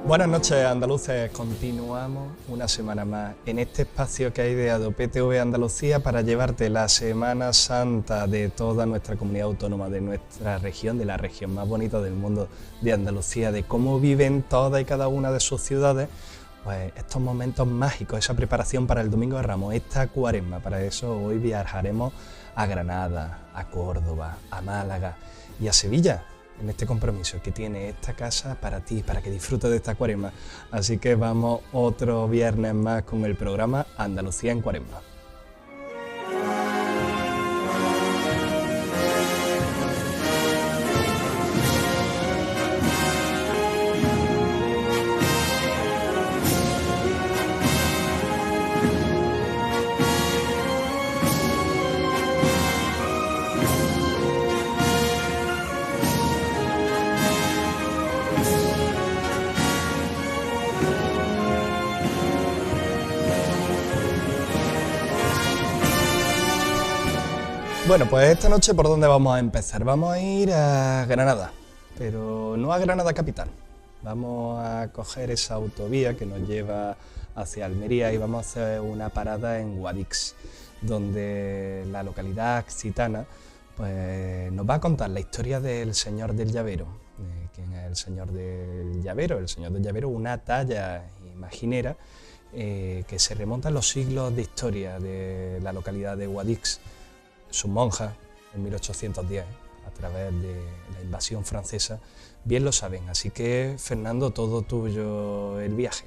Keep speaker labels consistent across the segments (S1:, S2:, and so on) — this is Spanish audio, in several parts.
S1: Buenas noches, andaluces. Continuamos una semana más en este espacio que ha ideado PTV Andalucía para llevarte la Semana Santa de toda nuestra comunidad autónoma, de nuestra región, de la región más bonita del mundo, de Andalucía, de cómo viven todas y cada una de sus ciudades, pues estos momentos mágicos, esa preparación para el Domingo de Ramos, esta Cuaresma. Para eso hoy viajaremos a Granada, a Córdoba, a Málaga y a Sevilla, en este compromiso que tiene esta casa para ti, para que disfrutes de esta Cuaresma. Así que vamos otro viernes más con el programa Andalucía en Cuaresma. Bueno, pues esta noche, ¿por dónde vamos a empezar? Vamos a ir a Granada, pero no a Granada capital. Vamos a coger esa autovía que nos lleva hacia Almería y vamos a hacer una parada en Guadix, donde la localidad occitana pues, nos va a contar la historia del Señor del Llavero. ¿Quién es el Señor del Llavero? El Señor del Llavero, una talla imaginera que se remonta a los siglos de historia de la localidad de Guadix. Sus monjas, en 1810, a través de la invasión francesa, bien lo saben. Así que, Fernando, todo tuyo el viaje.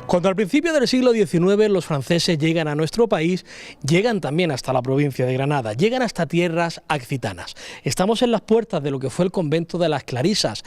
S2: Cuando al principio del siglo XIX los franceses llegan a nuestro país, llegan también hasta la provincia de Granada, llegan hasta tierras occitanas. Estamos en las puertas de lo que fue el convento de las Clarisas.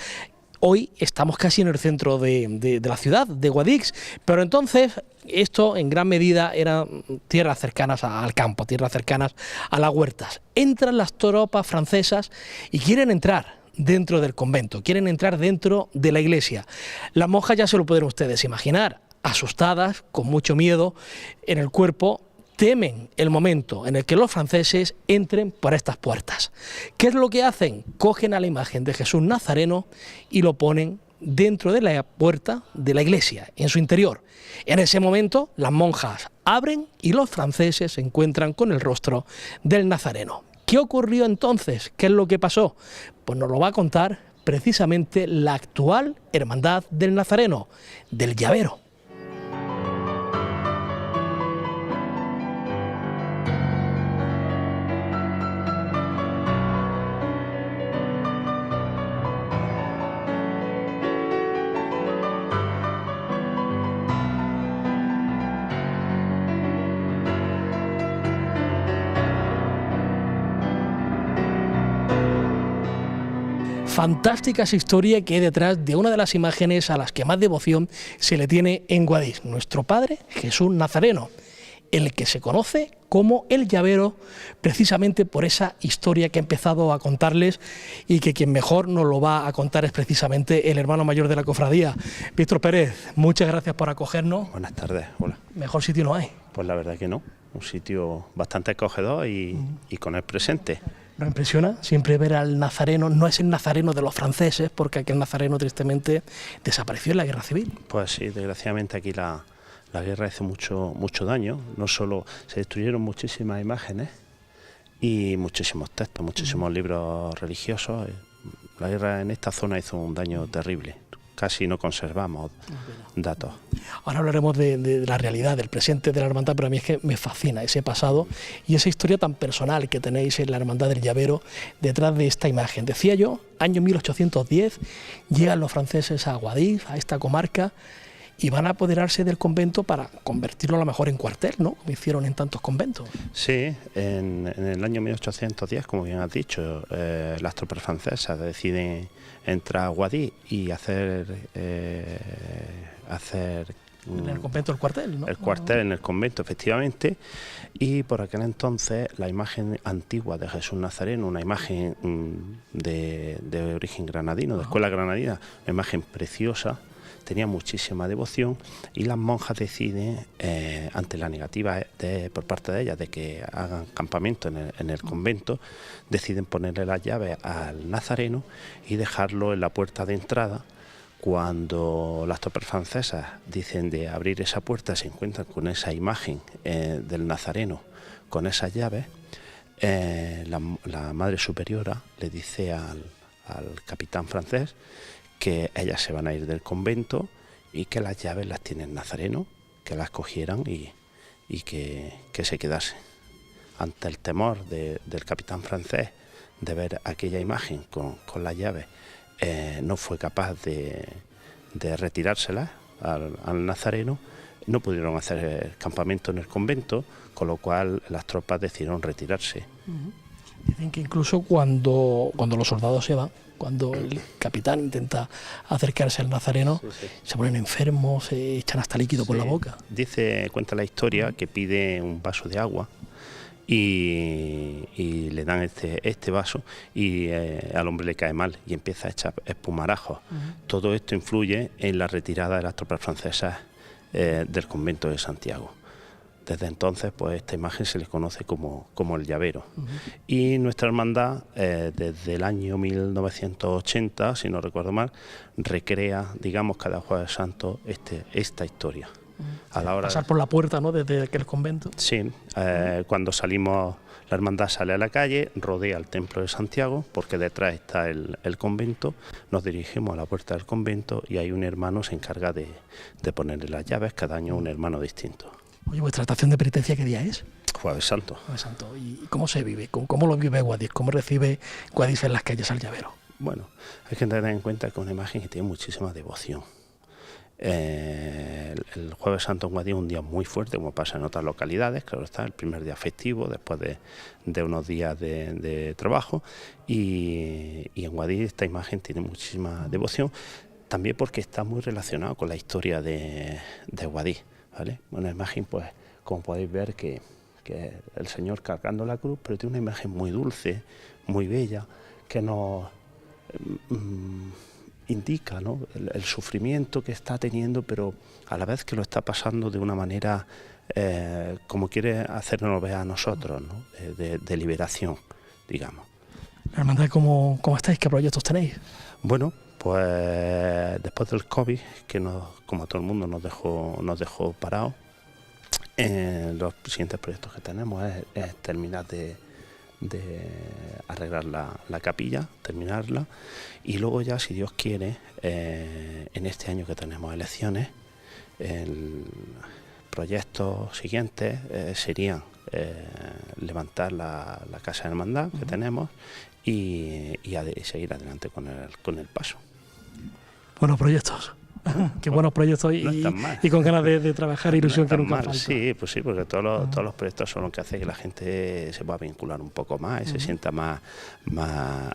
S2: Hoy estamos casi en el centro de la ciudad, de Guadix, pero entonces esto en gran medida eran tierras cercanas al campo, tierras cercanas a las huertas. Entran las tropas francesas y quieren entrar dentro del convento, quieren entrar dentro de la iglesia. Las monjas ya se lo pueden ustedes imaginar, asustadas, con mucho miedo en el cuerpo, temen el momento en el que los franceses entren por estas puertas. ¿Qué es lo que hacen? Cogen a la imagen de Jesús Nazareno y lo ponen dentro de la puerta de la iglesia, en su interior. En ese momento las monjas abren y los franceses se encuentran con el rostro del Nazareno. ¿Qué ocurrió entonces? ¿Qué es lo que pasó? Pues nos lo va a contar precisamente la actual Hermandad del Nazareno, del Llavero. Fantástica esa historia que hay detrás de una de las imágenes a las que más devoción se le tiene en Guadix, nuestro Padre Jesús Nazareno, el que se conoce como el Llavero, precisamente por esa historia que he empezado a contarles y que quien mejor nos lo va a contar es precisamente el hermano mayor de la cofradía. Víctor Pérez, muchas gracias por acogernos.
S3: Buenas tardes, hola.
S2: Mejor sitio no hay.
S3: Pues la verdad que no, un sitio bastante acogedor y con el presente.
S2: Nos impresiona siempre ver al nazareno, no es el nazareno de los franceses, porque aquel nazareno tristemente desapareció en la Guerra Civil.
S3: Pues sí, desgraciadamente aquí la guerra hizo mucho daño, no solo se destruyeron muchísimas imágenes y muchísimos textos, muchísimos libros religiosos. La guerra en esta zona hizo un daño terrible, casi no conservamos datos.
S2: Ahora hablaremos de la realidad, del presente de la hermandad, pero a mí es que me fascina ese pasado y esa historia tan personal que tenéis en la Hermandad del Llavero detrás de esta imagen. Decía yo, año 1810, llegan los franceses a Guadix, a esta comarca, y van a apoderarse del convento para convertirlo a lo mejor en cuartel, ¿no? Como hicieron en tantos conventos.
S3: Sí, en el año 1810, como bien has dicho, las tropas francesas deciden entrar a Guadix y hacer
S2: En el convento el cuartel, ¿no?
S3: El cuartel en el convento, efectivamente, y por aquel entonces la imagen antigua de Jesús Nazareno, una imagen de origen granadino, de escuela granadina, una imagen preciosa, tenía muchísima devoción y las monjas deciden, ante la negativa por parte de ellas de que hagan campamento en el convento, deciden ponerle las llaves al Nazareno y dejarlo en la puerta de entrada. Cuando las tropas francesas dicen de abrir esa puerta, se encuentran con esa imagen del Nazareno, con esas llaves, la Madre Superiora le dice al capitán francés que ellas se van a ir del convento y que las llaves las tiene el Nazareno, que las cogieran y que se quedase. Ante el temor del capitán francés de ver aquella imagen con las llaves, no fue capaz de retirárselas al Nazareno, no pudieron hacer campamento en el convento, con lo cual las tropas decidieron retirarse.
S2: Dicen que incluso cuando los soldados se van, cuando el capitán intenta acercarse al Nazareno, se ponen enfermos, se echan hasta líquido por la boca.
S3: Cuenta la historia que pide un vaso de agua y le dan este vaso y al hombre le cae mal y empieza a echar espumarajos. Todo esto influye en la retirada de las tropas francesas del convento de Santiago. Desde entonces, pues esta imagen se le conoce como el Llavero. Y nuestra hermandad, desde el año 1980, si no recuerdo mal, recrea, digamos, cada Jueves Santo esta historia. A la hora
S2: pasar por la puerta, ¿no?, desde aquel convento.
S3: Sí, cuando salimos, la hermandad sale a la calle, rodea el templo de Santiago, porque detrás está el convento, nos dirigimos a la puerta del convento y ahí un hermano se encarga de ponerle las llaves, cada año un hermano distinto.
S2: Oye, ¿vuestra estación de penitencia qué día es?
S3: Jueves Santo.
S2: Jueves Santo. ¿Y cómo se vive? ¿Cómo lo vive Guadix? ¿Cómo recibe Guadix en las calles al Llavero?
S3: Bueno, hay que tener en cuenta que es una imagen que tiene muchísima devoción. El Jueves Santo en Guadix es un día muy fuerte, como pasa en otras localidades, claro está, el primer día festivo, después de unos días de trabajo, y en Guadix esta imagen tiene muchísima devoción, también porque está muy relacionado con la historia de Guadix, ¿vale? Una imagen, pues, como podéis ver, que el Señor cargando la cruz, pero tiene una imagen muy dulce, muy bella, que nos indica, ¿no?, el sufrimiento que está teniendo, pero a la vez que lo está pasando de una manera como quiere hacernos ver a nosotros, ¿no?, de liberación, digamos.
S2: La hermandad, ¿cómo estáis? ¿Qué proyectos tenéis?
S3: Bueno, pues después del COVID, que como a todo el mundo nos dejó parados, los siguientes proyectos que tenemos es terminar de arreglar la capilla, terminarla, y luego ya, si Dios quiere, en este año que tenemos elecciones, el proyectos siguientes serían levantar la casa de hermandad que tenemos y seguir adelante con el paso.
S2: Buenos proyectos. Qué buenos proyectos y con ganas de trabajar, ilusión que nunca falta.
S3: Sí, pues sí, porque todos los proyectos son lo que hace que la gente se pueda vincular un poco más y se sienta más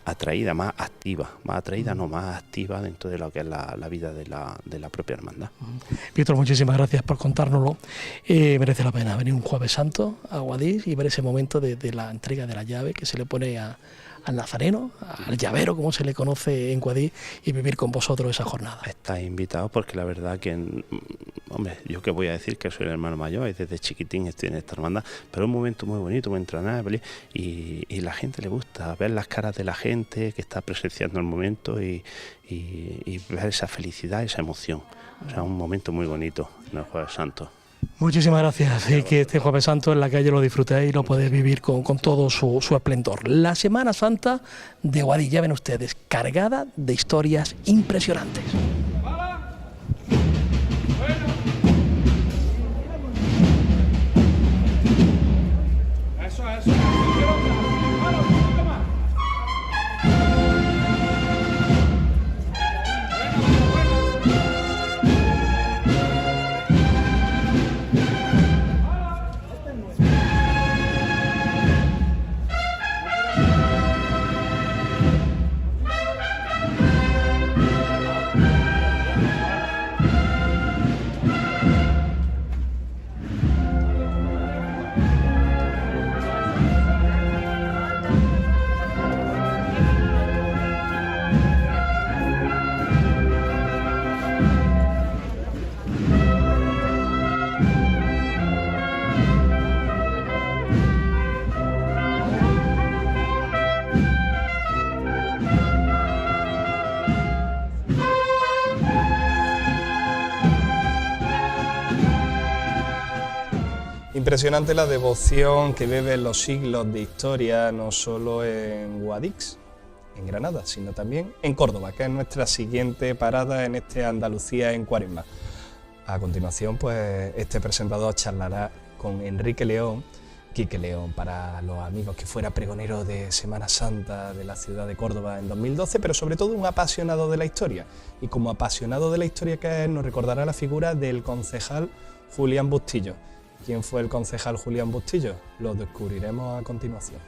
S3: atraída, más activa, más activa dentro de lo que es la vida de la propia hermandad.
S2: Víctor, muchísimas gracias por contárnoslo. Merece la pena venir un Jueves Santo a Guadix y ver ese momento de la entrega de la llave que se le pone a al nazareno, al llavero, como se le conoce en Guadix, y vivir con vosotros esa jornada.
S3: Estáis invitados porque la verdad que, hombre, yo que voy a decir que soy el hermano mayor y desde chiquitín estoy en esta hermandad, pero es un momento muy bonito, muy entrañable y la gente le gusta ver las caras de la gente que está presenciando el momento y ver esa felicidad, esa emoción. O sea, un momento muy bonito en el Jueves Santo.
S2: Muchísimas gracias y que este Jueves Santo en la calle lo disfrutéis y lo podéis vivir con todo su esplendor. La Semana Santa de Guadix, ya ven ustedes, cargada de historias impresionantes.
S1: Impresionante la devoción que beben los siglos de historia, no solo en Guadix, en Granada, sino también en Córdoba, que es nuestra siguiente parada en este Andalucía en Cuaresma. A continuación, pues este presentador charlará con Enrique León, Quique León, para los amigos, que fuera pregonero de Semana Santa de la ciudad de Córdoba en 2012, pero sobre todo un apasionado de la historia. Y como apasionado de la historia que es, nos recordará la figura del concejal Julián Bustillo. ¿Quién fue el concejal Julián Bustillo? Lo descubriremos a continuación.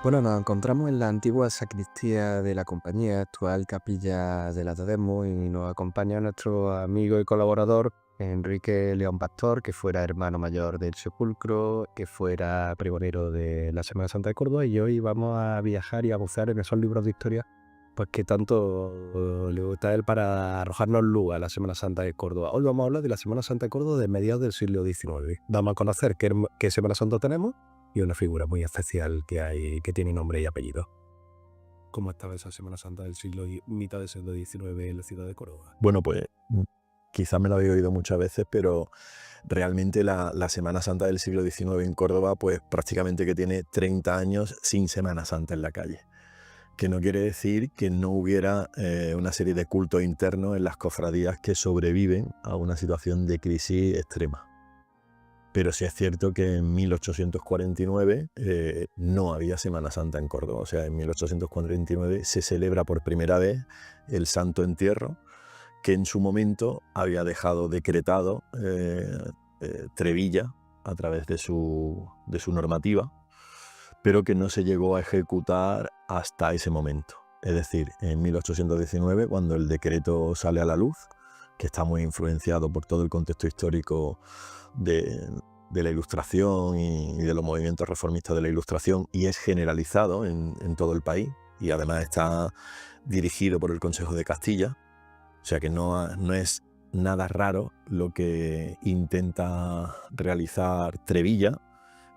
S4: Bueno, nos encontramos en la antigua sacristía de la compañía, actual capilla de la Tademo, y nos acompaña nuestro amigo y colaborador Enrique León Pastor, que fuera hermano mayor del Sepulcro, que fuera pregonero de la Semana Santa de Córdoba, y hoy vamos a viajar y a bucear en esos libros de historia pues que tanto le gusta a él para arrojarnos luz a la Semana Santa de Córdoba. Hoy vamos a hablar de la Semana Santa de Córdoba de mediados del siglo XIX. Vamos a conocer qué Semana Santa tenemos y una figura muy especial que hay, que tiene nombre y apellido. ¿Cómo estaba esa Semana Santa del mitad del siglo XIX en la ciudad de Córdoba?
S5: Bueno, pues quizás me lo había oído muchas veces, pero realmente la Semana Santa del siglo XIX en Córdoba, pues prácticamente que tiene 30 años sin Semana Santa en la calle. Que no quiere decir que no hubiera una serie de cultos internos en las cofradías que sobreviven a una situación de crisis extrema. Pero sí es cierto que en 1849 no había Semana Santa en Córdoba. O sea, en 1849 se celebra por primera vez el Santo Entierro, que en su momento había dejado decretado Trevilla a través de su normativa, pero que no se llegó a ejecutar hasta ese momento. Es decir, en 1819, cuando el decreto sale a la luz, que está muy influenciado por todo el contexto histórico de la Ilustración y de los movimientos reformistas de la Ilustración, y es generalizado en todo el país, y además está dirigido por el Consejo de Castilla, o sea que no es nada raro lo que intenta realizar Trevilla,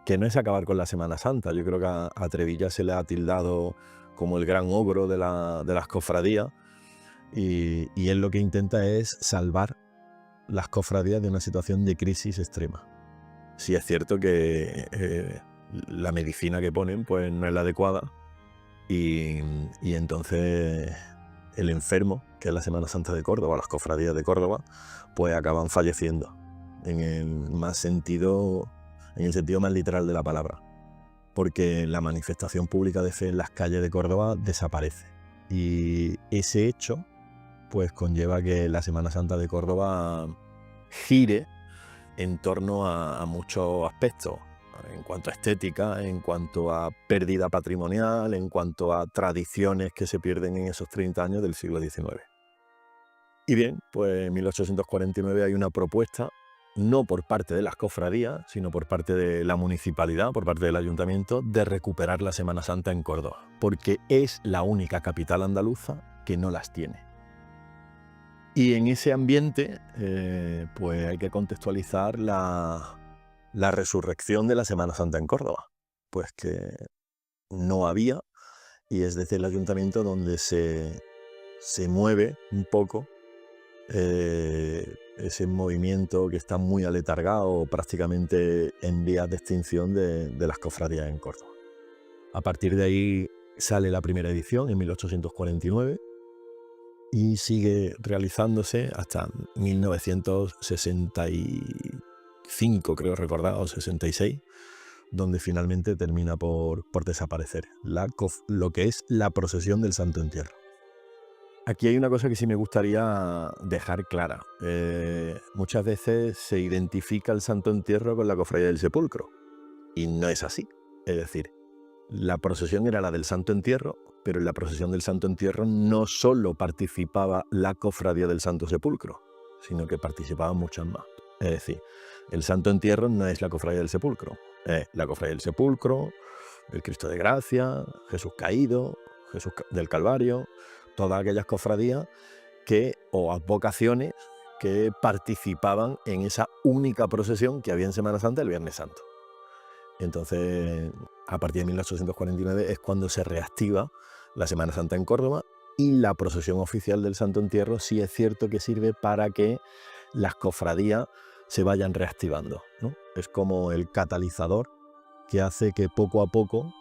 S5: que no es acabar con la Semana Santa. Yo creo que a Trevilla se le ha tildado como el gran ogro de las cofradías, y él lo que intenta es salvar las cofradías de una situación de crisis extrema. Sí es cierto que la medicina que ponen pues no es la adecuada, y entonces el enfermo, que es la Semana Santa de Córdoba, las cofradías de Córdoba, pues acaban falleciendo en el sentido más literal de la palabra, porque la manifestación pública de fe en las calles de Córdoba desaparece, y ese hecho pues conlleva que la Semana Santa de Córdoba gire en torno a muchos aspectos, en cuanto a estética, en cuanto a pérdida patrimonial, en cuanto a tradiciones que se pierden en esos 30 años del siglo XIX. Y bien, pues en 1849 hay una propuesta no por parte de las cofradías, sino por parte de la municipalidad, por parte del ayuntamiento, de recuperar la Semana Santa en Córdoba, porque es la única capital andaluza que no las tiene. Y en ese ambiente, pues hay que contextualizar la resurrección de la Semana Santa en Córdoba, pues que no había, y es desde el ayuntamiento donde se mueve un poco ese movimiento que está muy aletargado, prácticamente en vías de extinción de las cofradías en Córdoba. A partir de ahí sale la primera edición en 1849 y sigue realizándose hasta 1965, creo recordar, o 66, donde finalmente termina por desaparecer lo que es la procesión del Santo Entierro. Aquí hay una cosa que sí me gustaría dejar clara. Muchas veces se identifica el Santo Entierro con la Cofradía del Sepulcro, y no es así. Es decir, la procesión era la del Santo Entierro, pero en la procesión del Santo Entierro no solo participaba la Cofradía del Santo Sepulcro, sino que participaban muchas más. Es decir, el Santo Entierro no es la Cofradía del Sepulcro, es la Cofradía del Sepulcro, el Cristo de Gracia, Jesús Caído, Jesús del Calvario, todas aquellas cofradías o advocaciones que participaban en esa única procesión que había en Semana Santa el Viernes Santo. Entonces, a partir de 1849 es cuando se reactiva la Semana Santa en Córdoba, y la procesión oficial del Santo Entierro sí es cierto que sirve para que las cofradías se vayan reactivando, ¿no? Es como el catalizador que hace que poco a poco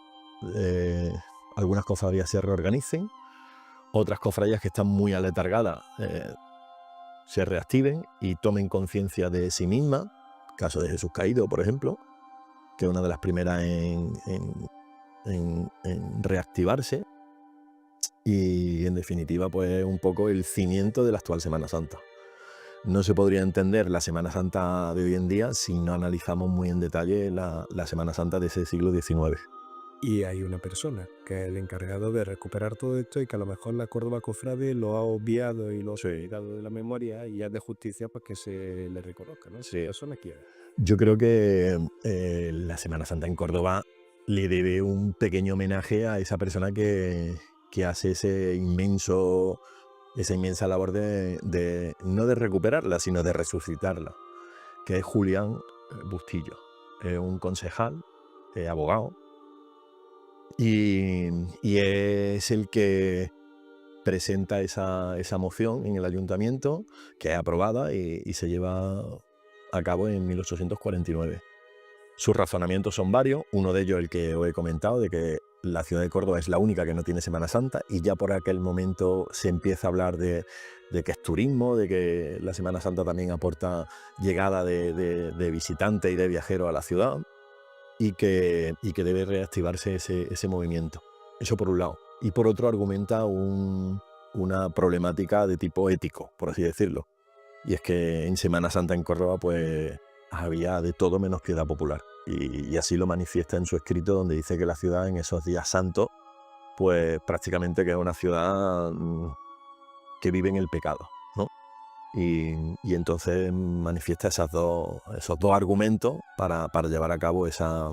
S5: algunas cofradías se reorganicen, otras cofradías que están muy aletargadas se reactiven y tomen conciencia de sí mismas. Caso de Jesús Caído, por ejemplo, que es una de las primeras en reactivarse, y en definitiva pues un poco el cimiento de la actual Semana Santa. No se podría entender la Semana Santa de hoy en día si no analizamos muy en detalle la Semana Santa de ese siglo XIX.
S4: Y hay una persona que es el encargado de recuperar todo esto, y que a lo mejor la Córdoba Cofrade lo ha obviado y lo ha quitado de la memoria, y es de justicia para que se le reconozca, ¿no?
S5: Sí.
S4: ¿Qué persona quiere?
S5: Yo creo que la Semana Santa en Córdoba le debe un pequeño homenaje a esa persona que hace esa inmensa labor de no de recuperarla, sino de resucitarla, que es Julián Bustillo. Es un concejal, abogado, y es el que presenta esa moción en el ayuntamiento, que es aprobada y se lleva a cabo en 1849. Sus razonamientos son varios, uno de ellos el que os he comentado, de que la ciudad de Córdoba es la única que no tiene Semana Santa, y ya por aquel momento se empieza a hablar de que es turismo, de que la Semana Santa también aporta llegada de visitantes y de viajeros a la ciudad, y que debe reactivarse ese movimiento. Eso por un lado. Y por otro argumenta una problemática de tipo ético, por así decirlo. Y es que en Semana Santa en Córdoba pues había de todo menos piedad popular. Y así lo manifiesta en su escrito, donde dice que la ciudad en esos días santos pues prácticamente que es una ciudad que vive en el pecado, ¿no? Y entonces manifiesta esos dos argumentos para llevar a cabo esa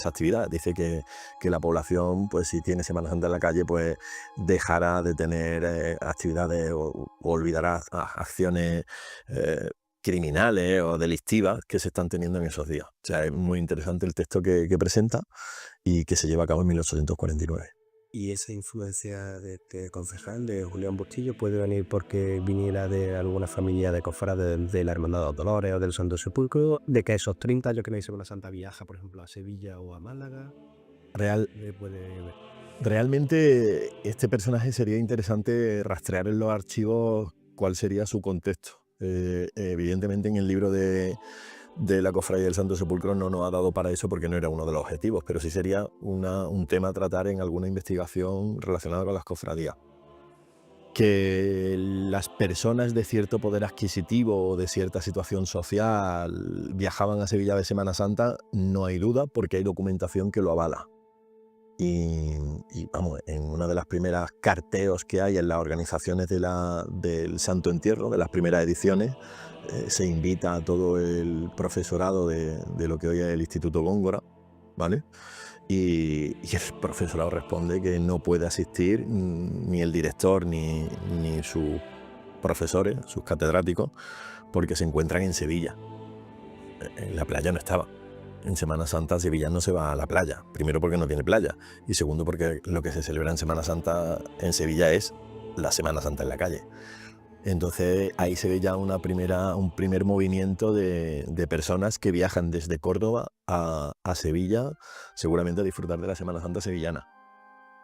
S5: actividad. Dice que la población, pues si tiene Semana Santa en la calle, pues dejará de tener actividades o olvidará acciones criminales o delictivas que se están teniendo en esos días. O sea, es muy interesante el texto que presenta y que se lleva a cabo en 1849.
S4: ¿Y esa influencia de este concejal, de Julián Bustillo, puede venir porque viniera de alguna familia de cofrades de la Hermandad de los Dolores o del Santo Sepulcro? ¿De que esos 30 años que no hay Semana Santa viaja, por ejemplo, a Sevilla o a Málaga?
S5: Realmente este personaje sería interesante rastrear en los archivos cuál sería su contexto. Evidentemente en el libro de la Cofradía del Santo Sepulcro no nos ha dado para eso, porque no era uno de los objetivos, pero sí sería un tema a tratar en alguna investigación relacionada con las cofradías. Que las personas de cierto poder adquisitivo o de cierta situación social viajaban a Sevilla de Semana Santa, no hay duda, porque hay documentación que lo avala. y vamos, en una de las primeras carteos que hay en las organizaciones del Santo Entierro, de las primeras ediciones, se invita a todo el profesorado de lo que hoy es el Instituto Góngora, ¿vale? Y el profesorado responde que no puede asistir ni el director ni sus profesores, sus catedráticos, porque se encuentran en Sevilla. En la playa no estaba. En Semana Santa Sevilla no se va a la playa. Primero porque no tiene playa y segundo porque lo que se celebra en Semana Santa en Sevilla es la Semana Santa en la calle. Entonces ahí se ve ya un primer movimiento de personas que viajan desde Córdoba a Sevilla, seguramente a disfrutar de la Semana Santa sevillana,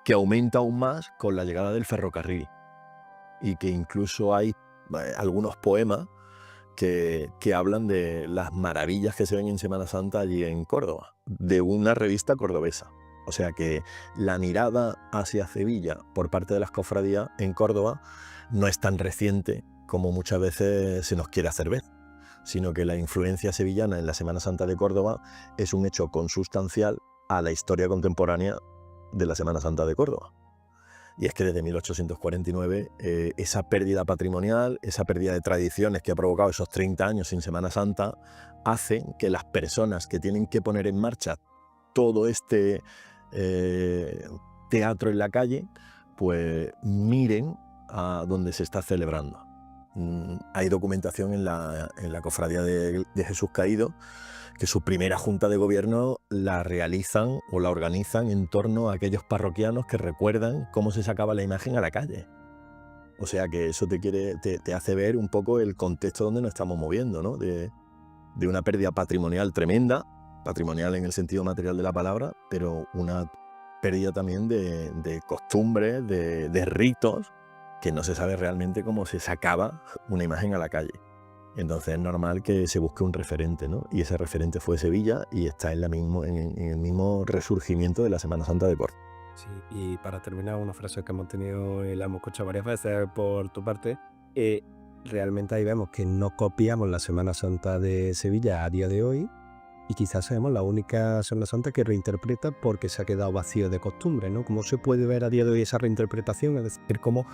S5: que aumenta aún más con la llegada del ferrocarril y que incluso hay algunos poemas que hablan de las maravillas que se ven en Semana Santa allí en Córdoba, de una revista cordobesa. O sea que la mirada hacia Sevilla por parte de las cofradías en Córdoba no es tan reciente como muchas veces se nos quiere hacer ver, sino que la influencia sevillana en la Semana Santa de Córdoba es un hecho consustancial a la historia contemporánea de la Semana Santa de Córdoba. Y es que desde 1849 esa pérdida patrimonial, esa pérdida de tradiciones que ha provocado esos 30 años sin Semana Santa, hacen que las personas que tienen que poner en marcha todo este teatro en la calle, pues miren a donde se está celebrando. Hay documentación en la Cofradía de Jesús Caído, que su primera junta de gobierno la realizan o la organizan en torno a aquellos parroquianos que recuerdan cómo se sacaba la imagen a la calle. O sea que eso te hace ver un poco el contexto donde nos estamos moviendo, ¿no? De una pérdida patrimonial tremenda, patrimonial en el sentido material de la palabra, pero una pérdida también de costumbres, de ritos, que no se sabe realmente cómo se sacaba una imagen a la calle. Entonces es normal que se busque un referente, ¿no? Y ese referente fue Sevilla y está en el mismo resurgimiento de la Semana Santa de Córdoba.
S4: Sí, y para terminar, una frase que hemos tenido y la hemos escuchado varias veces por tu parte, realmente ahí vemos que no copiamos la Semana Santa de Sevilla a día de hoy y quizás seamos la única Semana Santa que reinterpreta porque se ha quedado vacío de costumbre, ¿no? ¿Cómo se puede ver a día de hoy esa reinterpretación? Es decir, ¿cómo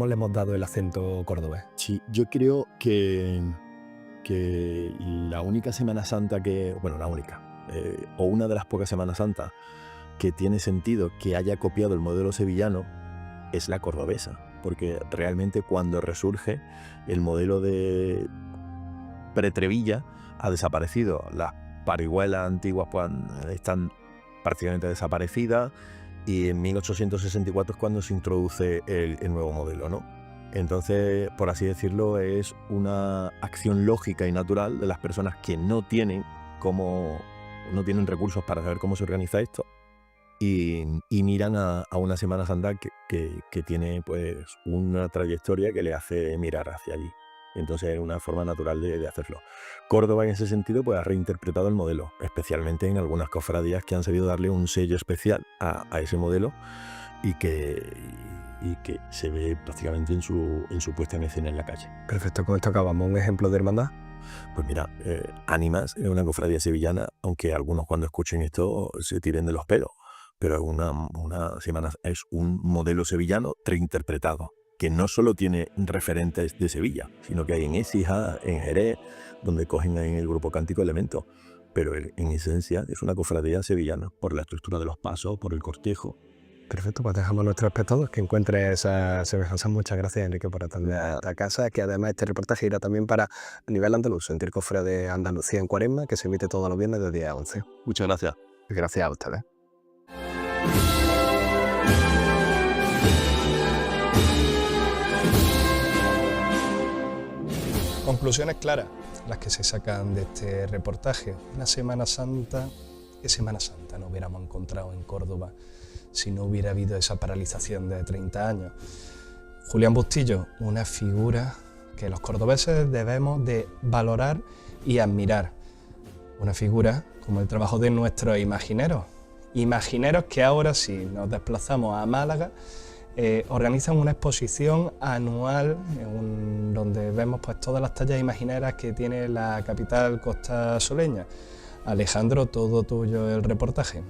S4: le hemos dado el acento cordobés?
S5: Sí, yo creo que la única Semana Santa la única, o una de las pocas Semanas Santas que tiene sentido que haya copiado el modelo sevillano es la cordobesa, porque realmente cuando resurge el modelo de Pretrevilla ha desaparecido. Las parihuelas antiguas pues, están prácticamente desaparecidas y en 1864 es cuando se introduce el nuevo modelo, ¿no? Entonces, por así decirlo, es una acción lógica y natural de las personas que no tienen recursos para saber cómo se organiza esto y miran a una Semana Santa que tiene pues una trayectoria que le hace mirar hacia allí. Entonces es una forma natural de hacerlo. Córdoba en ese sentido pues ha reinterpretado el modelo, especialmente en algunas cofradías que han sabido darle un sello especial a ese modelo y que se ve prácticamente en su puesta en escena en la calle.
S4: Perfecto, con esto acabamos. ¿Un ejemplo de hermandad?
S5: Pues mira, Ánimas es una cofradía sevillana, aunque algunos cuando escuchen esto se tiren de los pelos, pero es una semana, es un modelo sevillano reinterpretado, que no solo tiene referentes de Sevilla, sino que hay en Écija, en Jerez, donde cogen en el grupo cántico elementos, pero en esencia es una cofradía sevillana, por la estructura de los pasos, por el cortejo.
S4: Perfecto, pues dejamos a nuestros espectadores que encuentren esa semejanza. Muchas gracias, Enrique, por atender a esta casa, que además este reportaje irá también para a nivel andaluz, Sentir Cofre de Andalucía en Cuaresma, que se emite todos los viernes de 10 a 11.
S5: Muchas gracias.
S4: Gracias a ustedes.
S1: Conclusiones claras, las que se sacan de este reportaje. Una Semana Santa, ¿qué Semana Santa no hubiéramos encontrado en Córdoba si no hubiera habido esa paralización de 30 años? Julián Bustillo, una figura que los cordobeses debemos de valorar y admirar. Una figura como el trabajo de nuestros imagineros. Imagineros que ahora, si nos desplazamos a Málaga, organizan una exposición anual donde vemos pues, todas las tallas imagineras que tiene la capital costasoleña. Alejandro, todo tuyo el reportaje.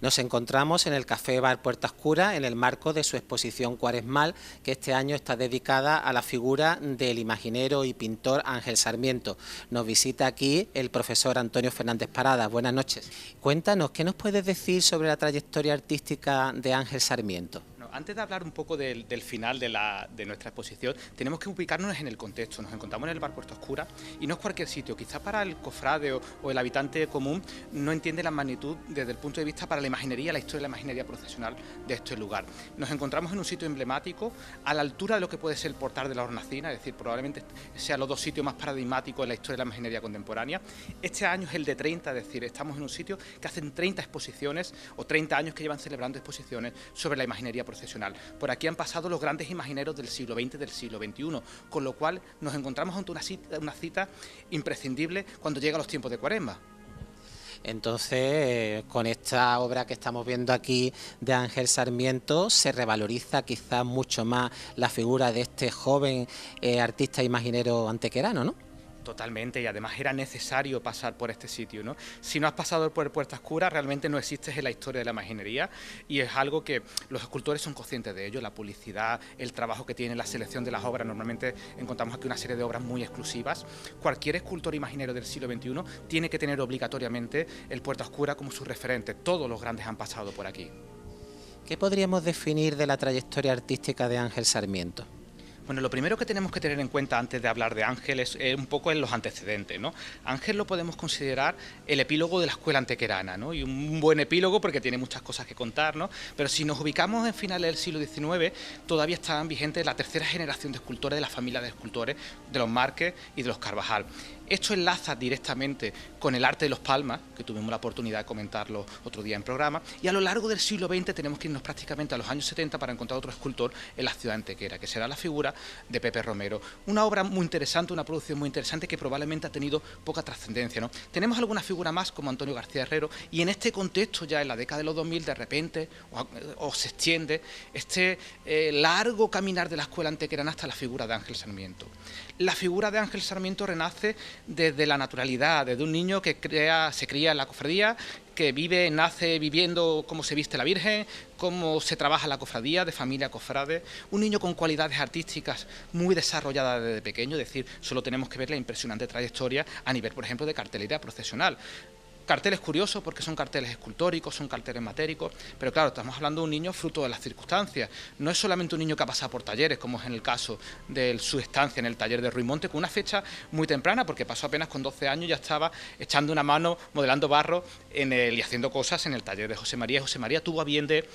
S6: Nos encontramos en el Café Bar Puerta Oscura en el marco de su exposición cuaresmal, que este año está dedicada a la figura del imaginero y pintor Ángel Sarmiento. Nos visita aquí el profesor Antonio Fernández Paradas. Buenas noches. Cuéntanos, ¿qué nos puedes decir sobre la trayectoria artística de Ángel Sarmiento?
S7: Antes de hablar un poco del final de nuestra exposición, tenemos que ubicarnos en el contexto. Nos encontramos en el Bar Puerta Oscura y no es cualquier sitio. Quizá para el cofrade o el habitante común no entiende la magnitud desde el punto de vista para la imaginería, la historia de la imaginería procesional de este lugar. Nos encontramos en un sitio emblemático a la altura de lo que puede ser el Portal de la Hornacina, es decir, probablemente sean los dos sitios más paradigmáticos en la historia de la imaginería contemporánea. Este año es el de 30, es decir, estamos en un sitio que hacen 30 exposiciones o 30 años que llevan celebrando exposiciones sobre la imaginería procesional. Por aquí han pasado los grandes imagineros del siglo XX y del siglo XXI, con lo cual nos encontramos ante una cita imprescindible cuando llegan los tiempos de Cuaresma.
S6: Entonces, con esta obra que estamos viendo aquí de Ángel Sarmiento, se revaloriza quizás mucho más la figura de este joven artista imaginero antequerano, ¿no?
S7: Totalmente, y además era necesario pasar por este sitio, ¿no? Si no has pasado por Puerta Oscura, realmente no existes en la historia de la imaginería, y es algo que los escultores son conscientes de ello, la publicidad, el trabajo que tiene, la selección de las obras. Normalmente encontramos aquí una serie de obras muy exclusivas. Cualquier escultor imaginero del siglo XXI tiene que tener obligatoriamente el Puerta Oscura como su referente. Todos los grandes han pasado por aquí.
S6: ¿Qué podríamos definir de la trayectoria artística de Ángel Sarmiento?
S7: Bueno, lo primero que tenemos que tener en cuenta antes de hablar de Ángel es un poco en los antecedentes, ¿no? Ángel lo podemos considerar el epílogo de la escuela antequerana, ¿no? Y un buen epílogo porque tiene muchas cosas que contar, ¿no? Pero si nos ubicamos en finales del siglo XIX, todavía estaban vigentes la tercera generación de escultores de la familia de escultores de los Márquez y de los Carvajal. Esto enlaza directamente con el arte de los Palmas, que tuvimos la oportunidad de comentarlo otro día en programa, y a lo largo del siglo XX tenemos que irnos prácticamente a los años 70 para encontrar otro escultor en la ciudad antequera, que será la figura de Pepe Romero. Una obra muy interesante, una producción muy interesante que probablemente ha tenido poca trascendencia, ¿no? Tenemos alguna figura más como Antonio García Herrero, y en este contexto ya en la década de los 2000 de repente o se extiende este largo caminar de la escuela antequerana hasta la figura de Ángel Sarmiento. La figura de Ángel Sarmiento renace desde la naturalidad, desde un niño que se cría en la cofradía, que nace viviendo cómo se viste la Virgen, cómo se trabaja la cofradía, de familia cofrade, un niño con cualidades artísticas muy desarrolladas desde pequeño, es decir, solo tenemos que ver la impresionante trayectoria a nivel, por ejemplo, de cartelería procesional. Carteles curiosos porque son carteles escultóricos, son carteles matéricos, pero claro, estamos hablando de un niño fruto de las circunstancias. No es solamente un niño que ha pasado por talleres, como es en el caso de su estancia en el taller de Ruimonte, con una fecha muy temprana, porque pasó apenas con 12 años, ya estaba echando una mano, modelando barro y haciendo cosas en el taller de José María. José María tuvo a bien de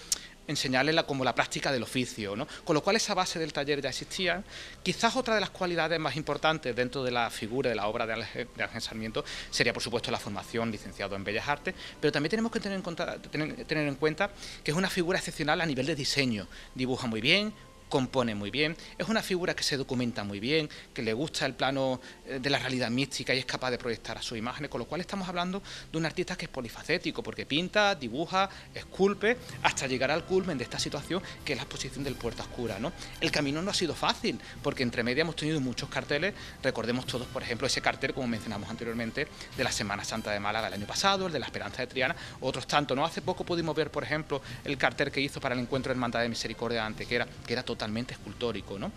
S7: enseñarle como la práctica del oficio, ¿no? Con lo cual esa base del taller ya existía. Quizás otra de las cualidades más importantes dentro de la figura, de la obra de Ángel Sarmiento, sería por supuesto la formación, licenciado en Bellas Artes, pero también tenemos que tener en cuenta que es una figura excepcional a nivel de diseño. Dibuja muy bien, compone muy bien, es una figura que se documenta muy bien, que le gusta el plano de la realidad mística y es capaz de proyectar a sus imágenes, con lo cual estamos hablando de un artista que es polifacético, porque pinta, dibuja, esculpe, hasta llegar al culmen de esta situación que es la exposición del Puerta Oscura, ¿no? El camino no ha sido fácil, porque entre media hemos tenido muchos carteles, recordemos todos, por ejemplo, ese cartel, como mencionamos anteriormente, de la Semana Santa de Málaga el año pasado, el de la Esperanza de Triana, otros tantos, ¿no? Hace poco pudimos ver, por ejemplo, el cartel que hizo para el Encuentro de Hermandad de Misericordia de Antequera, que era totalmente escultórico, ¿no?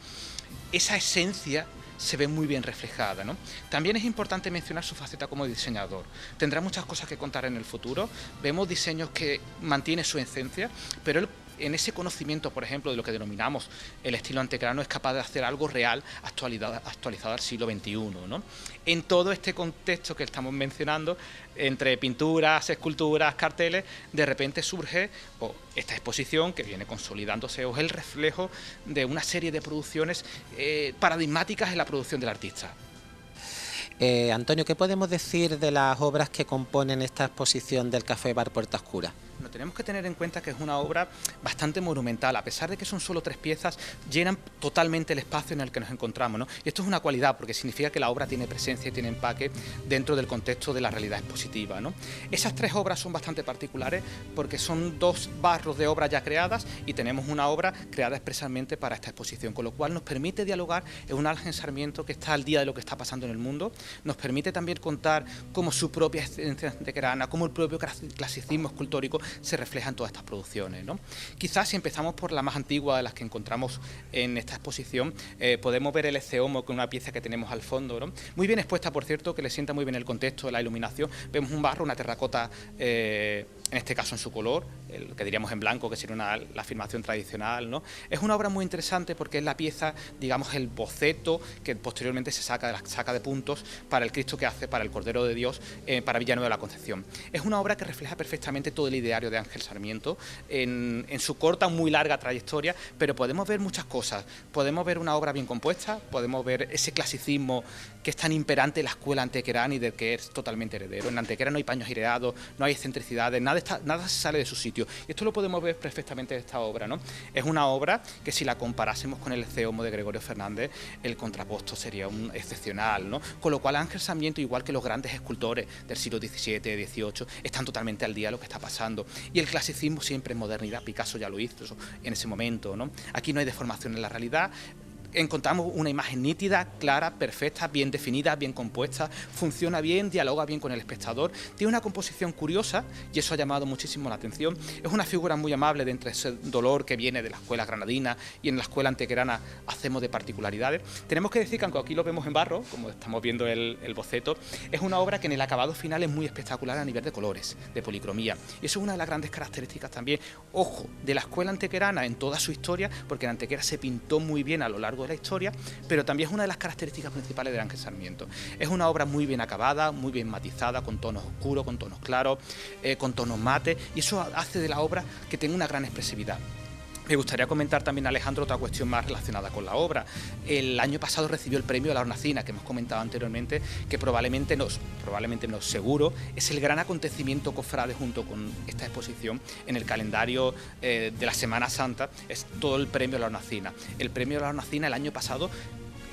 S7: Esa esencia se ve muy bien reflejada, ¿no? También es importante mencionar su faceta como diseñador. Tendrá muchas cosas que contar en el futuro. Vemos diseños que mantienen su esencia, pero él, en ese conocimiento, por ejemplo, de lo que denominamos el estilo antequerano, es capaz de hacer algo real actualizado al siglo XXI, ¿no? En todo este contexto que estamos mencionando, entre pinturas, esculturas, carteles, de repente surge esta exposición que viene consolidándose, o es el reflejo de una serie de producciones paradigmáticas en la producción del artista.
S6: Antonio, ¿qué podemos decir de las obras que componen esta exposición del Café Bar Puerta Oscura?
S7: Bueno, tenemos que tener en cuenta que es una obra bastante monumental, a pesar de que son solo 3 piezas, llenan totalmente el espacio en el que nos encontramos, ¿no? Y esto es una cualidad, porque significa que la obra tiene presencia y tiene empaque dentro del contexto de la realidad expositiva, ¿no? Esas 3 obras son bastante particulares porque son 2 barros de obras ya creadas y tenemos una obra creada expresamente para esta exposición, con lo cual nos permite dialogar en un Ángel Sarmiento que está al día de lo que está pasando en el mundo, nos permite también contar cómo su propia esencia antequerana, cómo el propio clasicismo escultórico se refleja en todas estas producciones, ¿no? Quizás si empezamos por la más antigua de las que encontramos en esta exposición, podemos ver el Ecce Homo, con una pieza que tenemos al fondo, ¿no? Muy bien expuesta, por cierto, que le sienta muy bien el contexto de la iluminación. Vemos un barro, una terracota, en este caso en su color, el que diríamos en blanco, que sería la afirmación tradicional, ¿no? Es una obra muy interesante porque es la pieza, digamos, el boceto que posteriormente se saca de puntos para el Cristo que hace para el Cordero de Dios, para Villanueva de la Concepción. Es una obra que refleja perfectamente todo el ideario de Ángel Sarmiento en su corta, muy larga trayectoria, pero podemos ver muchas cosas. Podemos ver una obra bien compuesta, podemos ver ese clasicismo que es tan imperante en la escuela antequerana y del que es totalmente heredero. En Antequera no hay paños gireados, no hay excentricidades, nada se sale de su sitio. Y esto lo podemos ver perfectamente en esta obra, ¿no? Es una obra que, si la comparásemos con el Ecce Homo de Gregorio Fernández, el contraposto sería excepcional, ¿no? Con lo cual Ángel Sarmiento, igual que los grandes escultores del siglo XVII, XVIII, están totalmente al día de lo que está pasando. Y el clasicismo siempre en modernidad, Picasso ya lo hizo en ese momento, ¿no? Aquí no hay deformación en la realidad. Encontramos una imagen nítida, clara, perfecta, bien definida, bien compuesta, funciona bien, dialoga bien con el espectador, tiene una composición curiosa y eso ha llamado muchísimo la atención. Es una figura muy amable de entre ese dolor que viene de la escuela granadina y en la escuela antequerana hacemos de particularidades. Tenemos que decir que, aunque aquí lo vemos en barro, como estamos viendo el boceto, es una obra que en el acabado final es muy espectacular a nivel de colores, de policromía. Y eso es una de las grandes características también, ojo, de la escuela antequerana en toda su historia, porque en Antequera se pintó muy bien a lo largo de la historia, pero también es una de las características principales de Ángel Sarmiento. Es una obra muy bien acabada, muy bien matizada, con tonos oscuros, con tonos claros, con tonos mates, y eso hace de la obra que tenga una gran expresividad. Me gustaría comentar también, Alejandro, otra cuestión más relacionada con la obra. El año pasado recibió el premio de la Hornacina, que hemos comentado anteriormente, que probablemente no, seguro, es el gran acontecimiento cofrade junto con esta exposición en el calendario de la Semana Santa, es todo el premio de la Hornacina. El premio de la Hornacina el año pasado,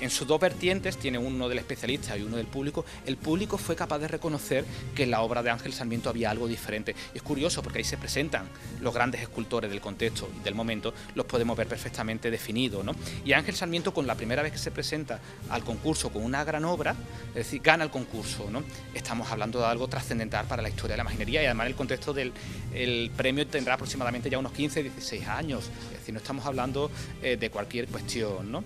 S7: en sus dos vertientes, tiene uno del especialista y uno del público. El público fue capaz de reconocer que en la obra de Ángel Sarmiento había algo diferente. Y es curioso porque ahí se presentan los grandes escultores del contexto y del momento, los podemos ver perfectamente definidos, ¿no? Y Ángel Sarmiento, con la primera vez que se presenta al concurso con una gran obra, es decir, gana el concurso, ¿no? Estamos hablando de algo trascendental para la historia de la imaginería, y además el contexto del premio tendrá aproximadamente ya unos 15, 16 años. Es decir, no estamos hablando de cualquier cuestión, ¿no?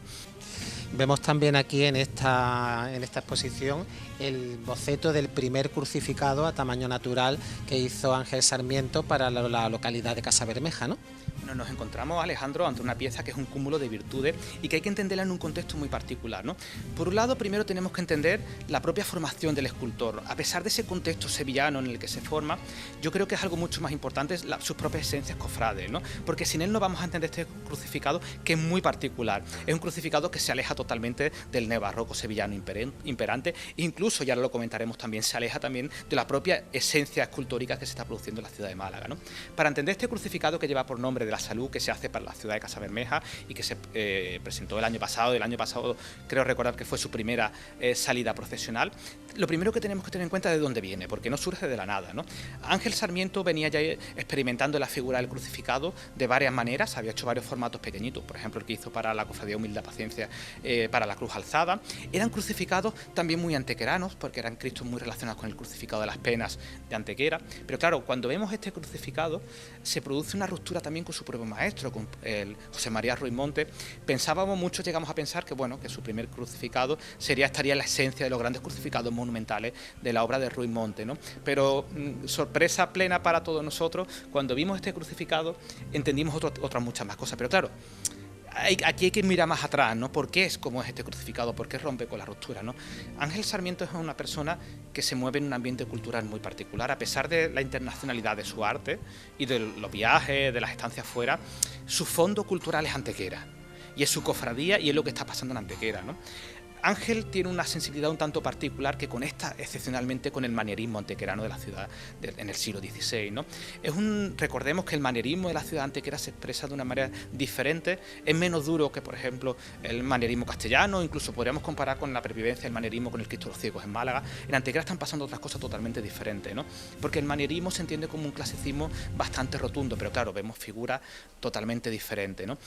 S6: Vemos también aquí en esta exposición el boceto del primer crucificado a tamaño natural que hizo Ángel Sarmiento para la localidad de Casabermeja, ¿no?
S7: Bueno, nos encontramos, Alejandro, ante una pieza que es un cúmulo de virtudes y que hay que entenderla en un contexto muy particular, ¿no? Por un lado, primero tenemos que entender la propia formación del escultor. A pesar de ese contexto sevillano en el que se forma, yo creo que es algo mucho más importante sus propias esencias cofrades, ¿no? Porque sin él no vamos a entender este crucificado, que es muy particular. Es un crucificado que se aleja totalmente del neobarroco sevillano imperante, e incluso, ya lo comentaremos también, se aleja también de la propia esencia escultórica que se está produciendo en la ciudad de Málaga, ¿no? Para entender este crucificado, que lleva por nombre de la salud, que se hace para la ciudad de Casabermeja y que se presentó el año pasado creo recordar que fue su primera salida procesional, lo primero que tenemos que tener en cuenta es de dónde viene, porque no surge de la nada, ¿no? Ángel Sarmiento venía ya experimentando la figura del crucificado de varias maneras, había hecho varios formatos pequeñitos, por ejemplo el que hizo para la Cofradía Humilde Paciencia, para la Cruz Alzada. Eran crucificados también muy antequeranos, porque eran cristos muy relacionados con el crucificado de las Penas de Antequera, pero claro, cuando vemos este crucificado se produce una ruptura también con su propio maestro, con el José María Ruiz Monte. Muchos llegamos a pensar que, bueno, que su primer crucificado estaría en la esencia de los grandes crucificados monumentales de la obra de Ruiz Monte, ¿no? Pero sorpresa plena para todos nosotros, cuando vimos este crucificado entendimos otras muchas más cosas, pero claro, aquí hay que mirar más atrás, ¿no? ¿Por qué es como es este crucificado? ¿Por qué rompe con la ruptura, ¿no? Ángel Sarmiento es una persona que se mueve en un ambiente cultural muy particular. A pesar de la internacionalidad de su arte y de los viajes, de las estancias fuera, su fondo cultural es Antequera. Y es su cofradía y es lo que está pasando en Antequera, ¿no? Ángel tiene una sensibilidad un tanto particular que conecta excepcionalmente con el manierismo antequerano de la ciudad en el siglo XVI, ¿no? Recordemos que el manierismo de la ciudad antequera se expresa de una manera diferente, es menos duro que, por ejemplo, el manierismo castellano, incluso podríamos comparar con la pervivencia del manierismo con el Cristo de los Ciegos en Málaga. En Antequera están pasando otras cosas totalmente diferentes, ¿no? Porque el manierismo se entiende como un clasicismo bastante rotundo, pero claro, vemos figuras totalmente diferentes, ¿no?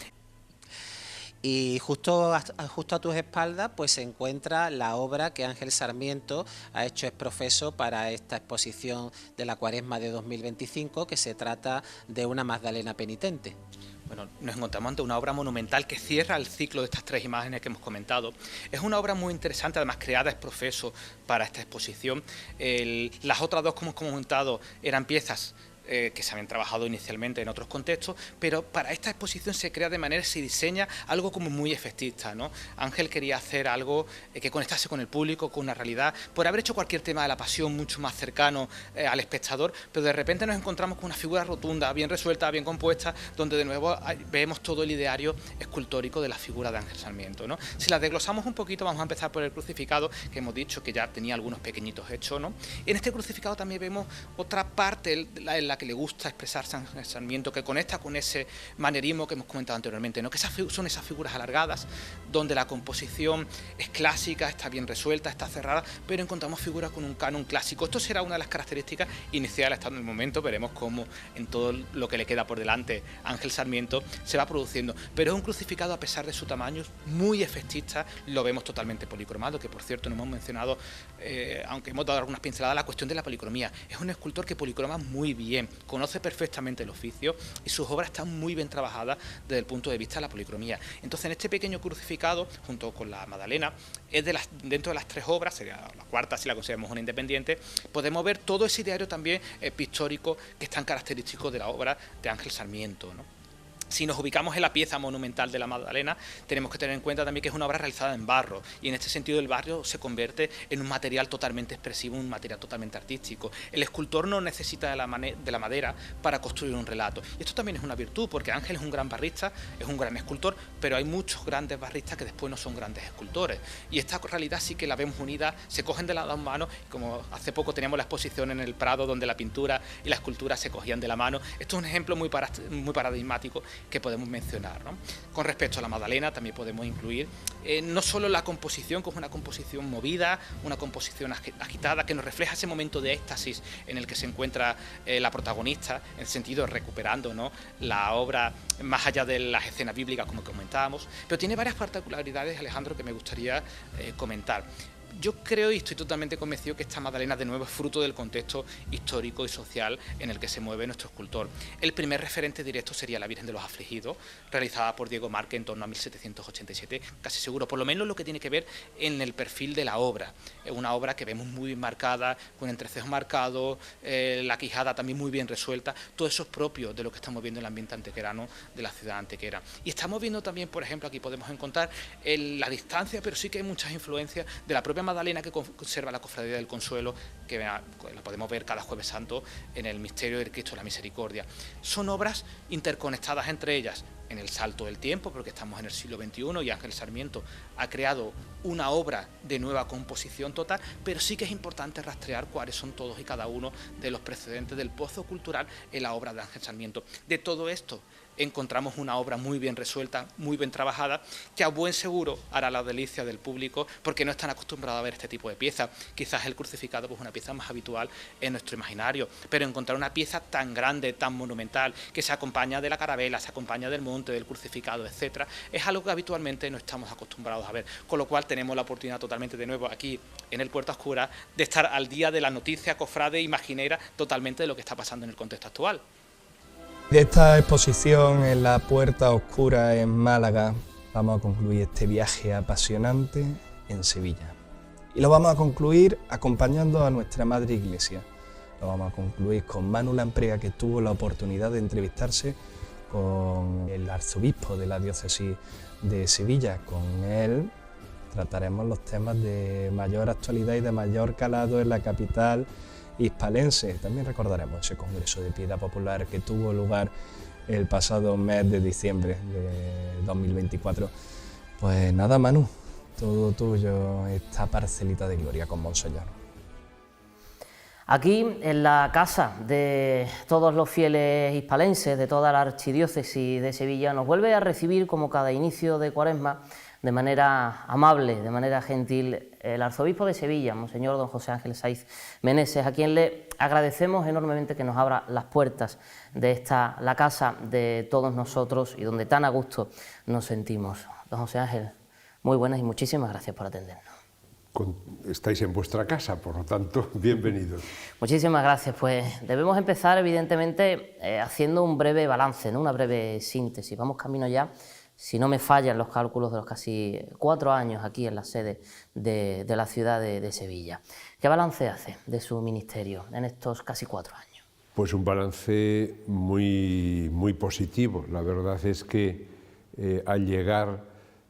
S6: Y justo a tus espaldas pues se encuentra la obra que Ángel Sarmiento ha hecho ex profeso para esta exposición de la Cuaresma de 2025, que se trata de una Magdalena penitente.
S7: Bueno, nos encontramos ante una obra monumental que cierra el ciclo de estas tres imágenes que hemos comentado. Es una obra muy interesante, además creada ex profeso para esta exposición. Las otras dos, como hemos comentado, eran piezas que se habían trabajado inicialmente en otros contextos, pero para esta exposición se diseña algo como muy efectista, ¿no? Ángel quería hacer algo que conectase con el público, con una realidad, por haber hecho cualquier tema de la pasión mucho más cercano al espectador, pero de repente nos encontramos con una figura rotunda, bien resuelta, bien compuesta, donde de nuevo vemos todo el ideario escultórico de la figura de Ángel Sarmiento, ¿no? Si la desglosamos un poquito, vamos a empezar por el crucificado, que hemos dicho que ya tenía algunos pequeñitos hechos, ¿no? En este crucificado también vemos otra parte en la que le gusta expresar Ángel Sarmiento, que conecta con ese manierismo que hemos comentado anteriormente, ¿no? Que son esas figuras alargadas, donde la composición es clásica, está bien resuelta, está cerrada, pero encontramos figuras con un canon clásico. Esto será una de las características iniciales hasta el momento. Veremos cómo en todo lo que le queda por delante Ángel Sarmiento se va produciendo, pero es un crucificado, a pesar de su tamaño, muy efectista. Lo vemos totalmente policromado, que por cierto no hemos mencionado, aunque hemos dado algunas pinceladas, la cuestión de la policromía. Es un escultor que policroma muy bien, conoce perfectamente el oficio y sus obras están muy bien trabajadas desde el punto de vista de la policromía. Entonces, en este pequeño crucificado, junto con la Magdalena, dentro de las tres obras, sería la cuarta si la consideramos una independiente, podemos ver todo ese ideario también pictórico que es tan característico de la obra de Ángel Sarmiento, ¿no? Si nos ubicamos en la pieza monumental de la Magdalena, tenemos que tener en cuenta también que es una obra realizada en barro, y en este sentido el barro se convierte en un material totalmente expresivo, un material totalmente artístico. El escultor no necesita de la madera para construir un relato. Y esto también es una virtud, porque Ángel es un gran barrista, es un gran escultor, pero hay muchos grandes barristas que después no son grandes escultores. Y esta realidad sí que la vemos unida, se cogen de las dos manos, como hace poco teníamos la exposición en el Prado, donde la pintura y la escultura se cogían de la mano. Esto es un ejemplo muy paradigmático que podemos mencionar, ¿no? Con respecto a la Magdalena también podemos incluir no solo la composición, que es una composición movida, una composición agitada, que nos refleja ese momento de éxtasis en el que se encuentra la protagonista, en el sentido de recuperando, ¿no?, la obra más allá de las escenas bíblicas, como comentábamos, pero tiene varias particularidades, Alejandro, que me gustaría comentar. Yo creo y estoy totalmente convencido que esta Magdalena de nuevo es fruto del contexto histórico y social en el que se mueve nuestro escultor. El primer referente directo sería la Virgen de los Afligidos, realizada por Diego Márquez en torno a 1787, casi seguro, por lo menos lo que tiene que ver en el perfil de la obra. Es una obra que vemos muy bien marcada, con entrecejos marcados, la quijada también muy bien resuelta. Todo eso es propio de lo que estamos viendo en el ambiente antequerano de la ciudad antequera. Y estamos viendo también, por ejemplo, aquí podemos encontrar la distancia, pero sí que hay muchas influencias de la propia Magdalena que conserva la Cofradía del Consuelo, que la podemos ver cada Jueves Santo en el Misterio del Cristo de la Misericordia. Son obras interconectadas entre ellas en el salto del tiempo, porque estamos en el siglo XXI y Ángel Sarmiento ha creado una obra de nueva composición total, pero sí que es importante rastrear cuáles son todos y cada uno de los precedentes del pozo cultural en la obra de Ángel Sarmiento. De todo esto encontramos una obra muy bien resuelta, muy bien trabajada, que a buen seguro hará la delicia del público, porque no están acostumbrados a ver este tipo de piezas. Quizás el crucificado es una pieza más habitual en nuestro imaginario, pero encontrar una pieza tan grande, tan monumental, que se acompaña de la carabela, se acompaña del monte, del crucificado, etcétera, es algo que habitualmente no estamos acostumbrados a ver, con lo cual tenemos la oportunidad totalmente de nuevo aquí en el Puerta Oscura de estar al día de la noticia cofrade imaginera totalmente de lo que está pasando en el contexto actual.
S1: De esta exposición en la Puerta Oscura en Málaga vamos a concluir este viaje apasionante en Sevilla. Y lo vamos a concluir acompañando a nuestra Madre Iglesia. Lo vamos a concluir con Manu Lamprega, que tuvo la oportunidad de entrevistarse con el arzobispo de la diócesis de Sevilla. Con él trataremos los temas de mayor actualidad y de mayor calado en la capital hispalense. También recordaremos ese Congreso de Piedad Popular que tuvo lugar el pasado mes de diciembre de 2024. Pues nada, Manu, todo tuyo esta parcelita de gloria con Monseñor.
S8: Aquí, en la casa de todos los fieles hispalenses, de toda la archidiócesis de Sevilla, nos vuelve a recibir, como cada inicio de Cuaresma, de manera amable, de manera gentil, el arzobispo de Sevilla, Monseñor don José Ángel Saiz Meneses, a quien le agradecemos enormemente que nos abra las puertas de la casa de todos nosotros y donde tan a gusto nos sentimos. Don José Ángel, muy buenas y muchísimas gracias por atendernos.
S9: Estáis en vuestra casa, por lo tanto, bienvenidos.
S8: Muchísimas gracias. Pues debemos empezar, evidentemente, haciendo un breve balance, ¿no? Una breve síntesis. Vamos camino ya, si no me fallan los cálculos, de los casi 4 años aquí en la sede de la ciudad de Sevilla. ¿Qué balance hace de su ministerio en estos casi 4 años?
S9: Pues un balance muy positivo. La verdad es que al llegar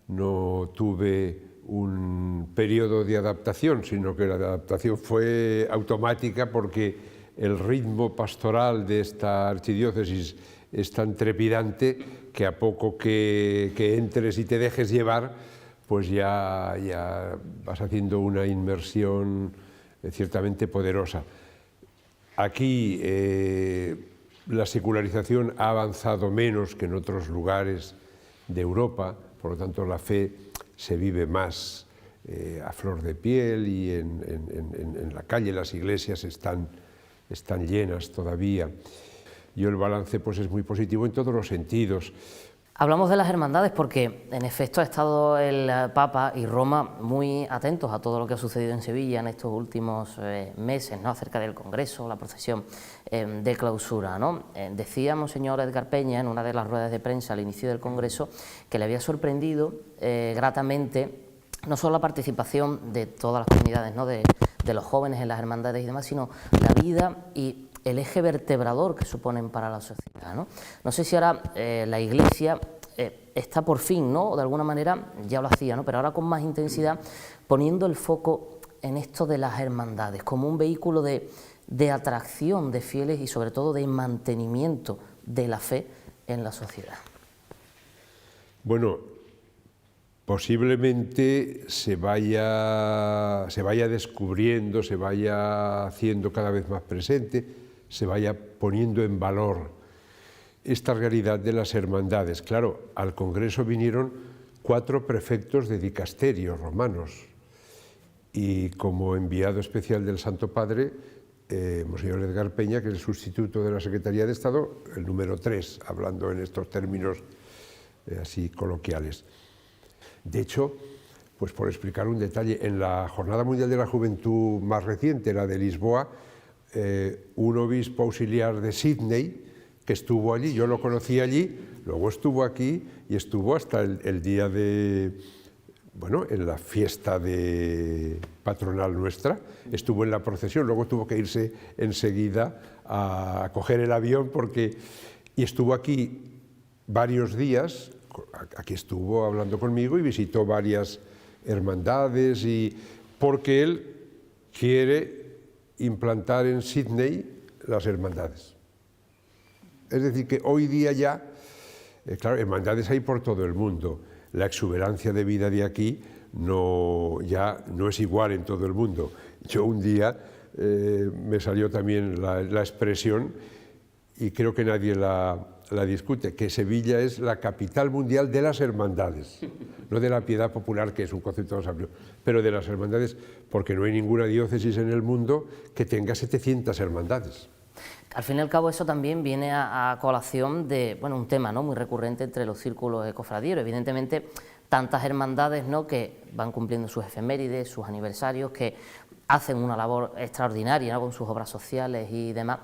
S9: no tuve un periodo de adaptación, sino que la adaptación fue automática porque el ritmo pastoral de esta archidiócesis es tan trepidante que a poco que entres y te dejes llevar, pues ya vas haciendo una inmersión ciertamente poderosa. Aquí la secularización ha avanzado menos que en otros lugares de Europa, por lo tanto la fe se vive más a flor de piel y en la calle las iglesias están llenas todavía. Y el balance pues es muy positivo en todos los sentidos.
S8: Hablamos de las hermandades porque, en efecto, ha estado el Papa y Roma muy atentos a todo lo que ha sucedido en Sevilla en estos últimos meses, ¿no? Acerca del Congreso, la procesión de clausura, ¿no? Decía Monseñor Edgar Peña en una de las ruedas de prensa al inicio del Congreso que le había sorprendido gratamente no solo la participación de todas las comunidades, ¿no? de los jóvenes en las hermandades y demás, sino la vida y el eje vertebrador que suponen para la sociedad, ¿no? No sé si ahora la Iglesia está por fin, ¿no? O de alguna manera ya lo hacía, ¿no? Pero ahora con más intensidad poniendo el foco en esto de las hermandades como un vehículo de atracción de fieles y sobre todo de mantenimiento de la fe en la sociedad.
S9: Bueno, posiblemente se vaya descubriendo, se vaya haciendo cada vez más presente, se vaya poniendo en valor esta realidad de las hermandades. Claro, al Congreso vinieron 4 prefectos de dicasterios romanos y como enviado especial del Santo Padre, Monseñor Edgar Peña, que es el sustituto de la Secretaría de Estado, el número 3, hablando en estos términos así coloquiales. De hecho, pues por explicar un detalle, en la Jornada Mundial de la Juventud más reciente, la de Lisboa, un obispo auxiliar de Sydney, que estuvo allí, yo lo conocí allí, luego estuvo aquí y estuvo hasta el día en la fiesta patronal nuestra, estuvo en la procesión, luego tuvo que irse enseguida a coger el avión y estuvo aquí varios días, aquí estuvo hablando conmigo y visitó varias hermandades porque él quiere implantar en Sydney las hermandades. Es decir, que hoy día ya, claro, hermandades hay por todo el mundo. La exuberancia de vida de aquí ya no es igual en todo el mundo. Yo un día me salió también la expresión, y creo que nadie la discute, que Sevilla es la capital mundial de las hermandades, no de la piedad popular, que es un concepto más amplio, pero de las hermandades, porque no hay ninguna diócesis en el mundo que tenga 700 hermandades.
S8: Al fin y al cabo eso también viene a colación de un tema, ¿no? Muy recurrente entre los círculos de cofradíos. Evidentemente, tantas hermandades, ¿no? Que van cumpliendo sus efemérides, sus aniversarios, que hacen una labor extraordinaria, ¿no? Con sus obras sociales y demás.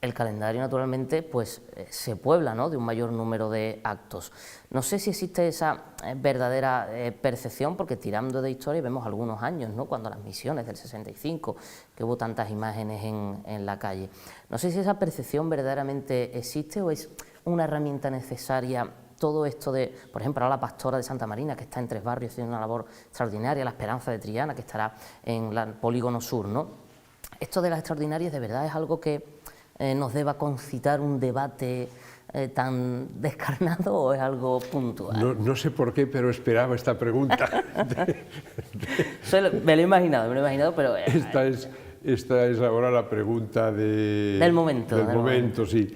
S8: El calendario, naturalmente, pues se puebla, ¿no? De un mayor número de actos. No sé si existe esa verdadera percepción, porque tirando de historia vemos algunos años, ¿no? Cuando las misiones del 65, que hubo tantas imágenes en la calle. No sé si esa percepción verdaderamente existe o es una herramienta necesaria todo esto de, por ejemplo, ahora la Pastora de Santa Marina, que está en Tres Barrios, tiene una labor extraordinaria, la Esperanza de Triana, que estará en el Polígono Sur, ¿no? Esto de las extraordinarias, ¿de verdad es algo que nos deba concitar un debate tan descarnado o es algo puntual?
S9: No sé por qué, pero esperaba esta pregunta.
S8: Me lo he imaginado, pero...
S9: Esta es ahora la pregunta
S8: del momento.
S9: Del momento, sí.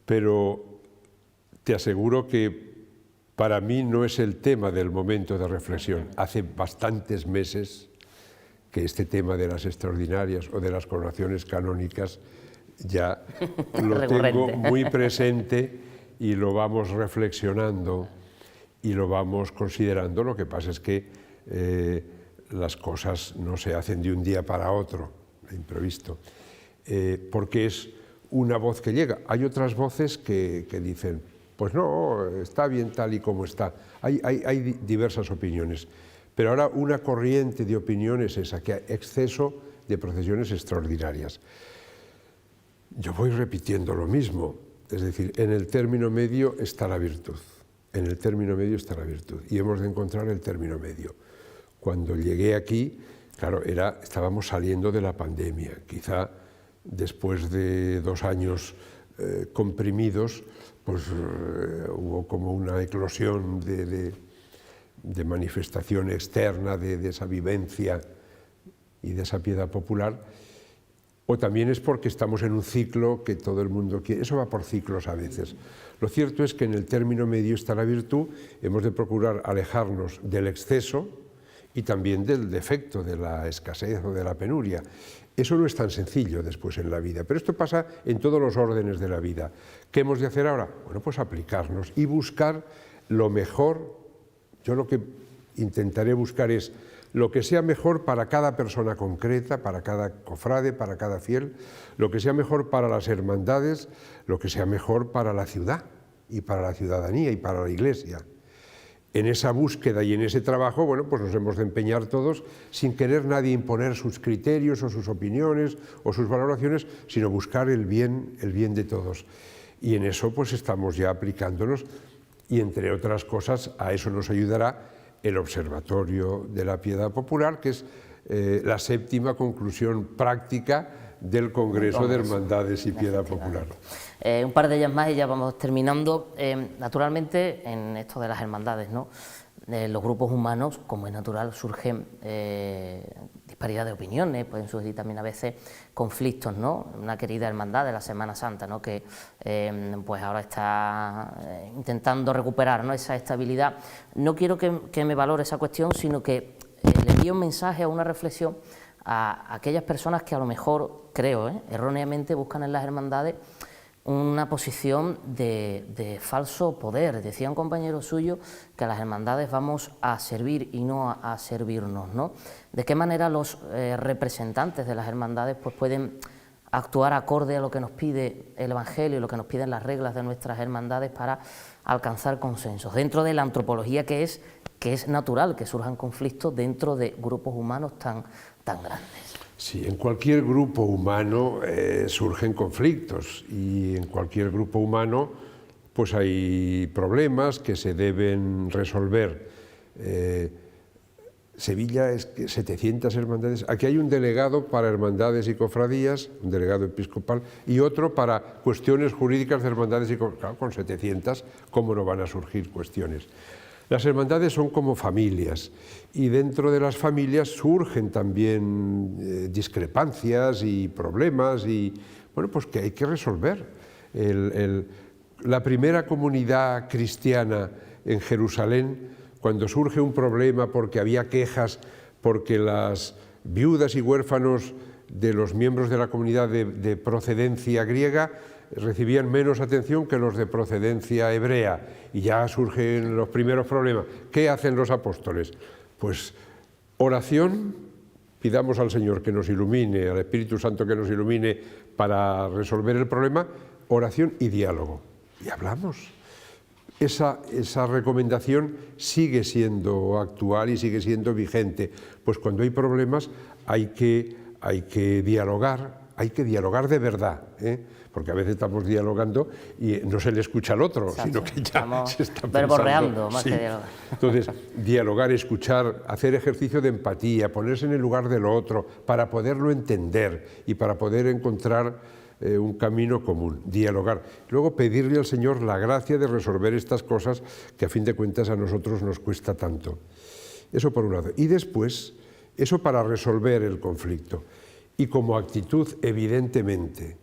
S9: Pero te aseguro que para mí no es el tema del momento de reflexión. Hace bastantes meses que este tema de las extraordinarias o de las coronaciones canónicas ya lo tengo muy presente y lo vamos reflexionando y lo vamos considerando. Lo que pasa es que las cosas no se hacen de un día para otro, de imprevisto, porque es una voz que llega. Hay otras voces que dicen, pues no, está bien tal y como está. Hay diversas opiniones, pero ahora una corriente de opiniones es esa, que hay exceso de procesiones extraordinarias. Yo voy repitiendo lo mismo, es decir, en el término medio está la virtud, en el término medio está la virtud, y hemos de encontrar el término medio. Cuando llegué aquí, claro, estábamos saliendo de la pandemia, quizá después de 2 años comprimidos, pues hubo como una eclosión de manifestación externa de esa vivencia y de esa piedad popular, o también es porque estamos en un ciclo que todo el mundo quiere. Eso va por ciclos a veces. Lo cierto es que en el término medio está la virtud. Hemos de procurar alejarnos del exceso y también del defecto, de la escasez o de la penuria. Eso no es tan sencillo después en la vida, pero esto pasa en todos los órdenes de la vida. ¿Qué hemos de hacer ahora? Bueno, pues aplicarnos y buscar lo mejor. Yo lo que intentaré buscar es lo que sea mejor para cada persona concreta, para cada cofrade, para cada fiel, lo que sea mejor para las hermandades, lo que sea mejor para la ciudad y para la ciudadanía y para la Iglesia. En esa búsqueda y en ese trabajo, bueno, pues nos hemos de empeñar todos sin querer nadie imponer sus criterios o sus opiniones o sus valoraciones, sino buscar el bien de todos. Y en eso pues estamos ya aplicándonos y entre otras cosas a eso nos ayudará el Observatorio de la Piedad Popular, que es la 7ª conclusión práctica del Congreso de Hermandades y Piedad Popular.
S8: Un par de ellas más y ya vamos terminando. Naturalmente, en esto de las hermandades, ¿no? Los grupos humanos, como es natural, surgen disparidad de opiniones, pueden surgir también a veces conflictos, ¿no? Una querida hermandad de la Semana Santa, ¿no? Que pues ahora está intentando recuperar, ¿no? Esa estabilidad. No quiero que me valore esa cuestión, sino que le envío un mensaje o una reflexión a aquellas personas que a lo mejor, creo, erróneamente buscan en las hermandades una posición de falso poder. Decía un compañero suyo que a las hermandades vamos a servir y no a servirnos, ¿no? ¿De qué manera los representantes de las hermandades pues pueden actuar acorde a lo que nos pide el Evangelio y lo que nos piden las reglas de nuestras hermandades para alcanzar consensos? Dentro de la antropología que es natural que surjan conflictos dentro de grupos humanos tan grandes.
S9: Sí, en cualquier grupo humano surgen conflictos y en cualquier grupo humano pues hay problemas que se deben resolver. Sevilla es que 700 hermandades, aquí hay un delegado para hermandades y cofradías, un delegado episcopal, y otro para cuestiones jurídicas de hermandades y cofradías. Claro, con 700, ¿cómo no van a surgir cuestiones? Las hermandades son como familias y dentro de las familias surgen también discrepancias y problemas y, bueno, pues que hay que resolver. La primera comunidad cristiana en Jerusalén, cuando surge un problema porque había quejas, porque las viudas y huérfanos de los miembros de la comunidad de procedencia griega recibían menos atención que los de procedencia hebrea y ya surgen los primeros problemas. ¿Qué hacen los apóstoles? Pues oración, pidamos al Señor que nos ilumine, al Espíritu Santo que nos ilumine para resolver el problema, oración y diálogo. Y hablamos. Esa recomendación sigue siendo actual y sigue siendo vigente. Pues cuando hay problemas hay que dialogar de verdad, porque a veces estamos dialogando y no se le escucha al otro, sino que ya se está pensando.
S8: Verborreando más que dialogar.
S9: Entonces, dialogar, escuchar, hacer ejercicio de empatía, ponerse en el lugar del otro, para poderlo entender y para poder encontrar un camino común, dialogar. Luego pedirle al Señor la gracia de resolver estas cosas que a fin de cuentas a nosotros nos cuesta tanto. Eso por un lado. Y después, eso para resolver el conflicto. Y como actitud, evidentemente,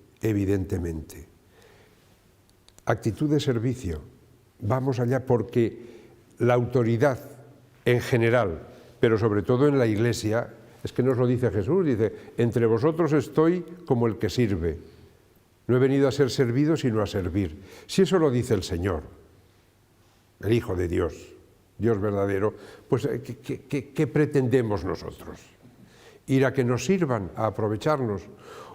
S9: actitud de servicio. Vamos allá porque la autoridad en general, pero sobre todo en la Iglesia, es que nos lo dice Jesús, dice, entre vosotros estoy como el que sirve. No he venido a ser servido, sino a servir. Si eso lo dice el Señor, el Hijo de Dios, Dios verdadero, pues ¿qué pretendemos nosotros? ¿Ir a que nos sirvan, a aprovecharnos?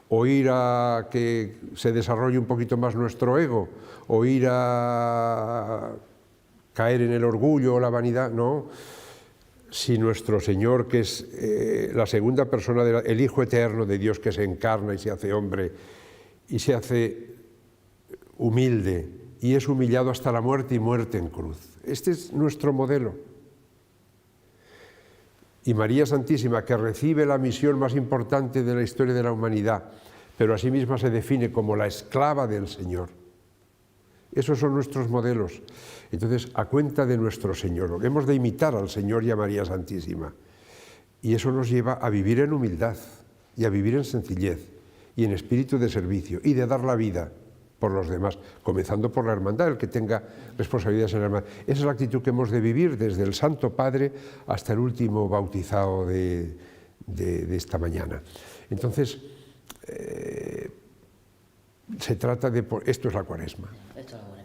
S9: ¿O ir a que se desarrolle un poquito más nuestro ego? ¿O ir a caer en el orgullo o la vanidad? No. Si nuestro Señor, que es la segunda persona, el Hijo eterno de Dios, que se encarna y se hace hombre, y se hace humilde, y es humillado hasta la muerte y muerte en cruz. Este es nuestro modelo. Y María Santísima, que recibe la misión más importante de la historia de la humanidad, pero asimismo se define como la esclava del Señor. Esos son nuestros modelos. Entonces, a cuenta de nuestro Señor, hemos de imitar al Señor y a María Santísima. Y eso nos lleva a vivir en humildad y a vivir en sencillez y en espíritu de servicio y de dar la vida por los demás, comenzando por la hermandad, el que tenga responsabilidades en la hermandad. Esa es la actitud que hemos de vivir desde el Santo Padre hasta el último bautizado de esta mañana. Entonces, se trata de... Esto es la Cuaresma.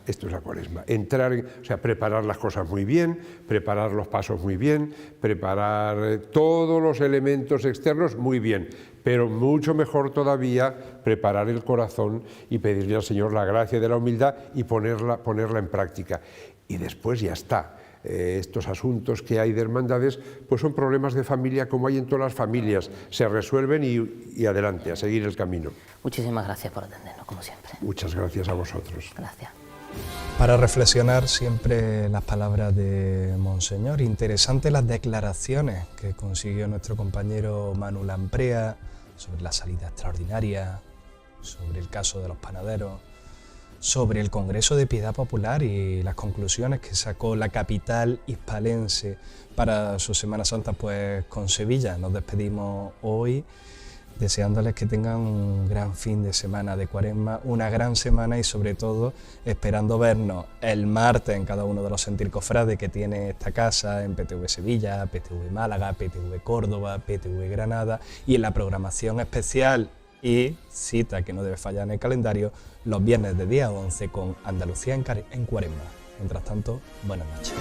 S9: Esto es la Cuaresma. Entrar, o sea, preparar las cosas muy bien, preparar los pasos muy bien, preparar todos los elementos externos muy bien, pero mucho mejor todavía preparar el corazón y pedirle al Señor la gracia de la humildad y ponerla en práctica. Y después ya está. Estos asuntos que hay de hermandades pues son problemas de familia como hay en todas las familias. Se resuelven y adelante, a seguir el camino.
S8: Muchísimas gracias por atendernos, como siempre.
S9: Muchas gracias a vosotros.
S8: Gracias.
S1: Para reflexionar siempre las palabras de Monseñor. Interesantes las declaraciones que consiguió nuestro compañero Manu Lamprea sobre la salida extraordinaria, sobre el caso de los panaderos, sobre el Congreso de Piedad Popular y las conclusiones que sacó la capital hispalense para su Semana Santa pues con Sevilla. Nos despedimos hoy deseándoles que tengan un gran fin de semana de Cuaresma, una gran semana y sobre todo esperando vernos el martes en cada uno de los Sentir Cofrades que tiene esta casa, en PTV Sevilla, PTV Málaga, PTV Córdoba, PTV Granada y en la programación especial y cita que no debe fallar en el calendario los viernes de día 11 con Andalucía en Cuaresma. Mientras tanto, buenas noches.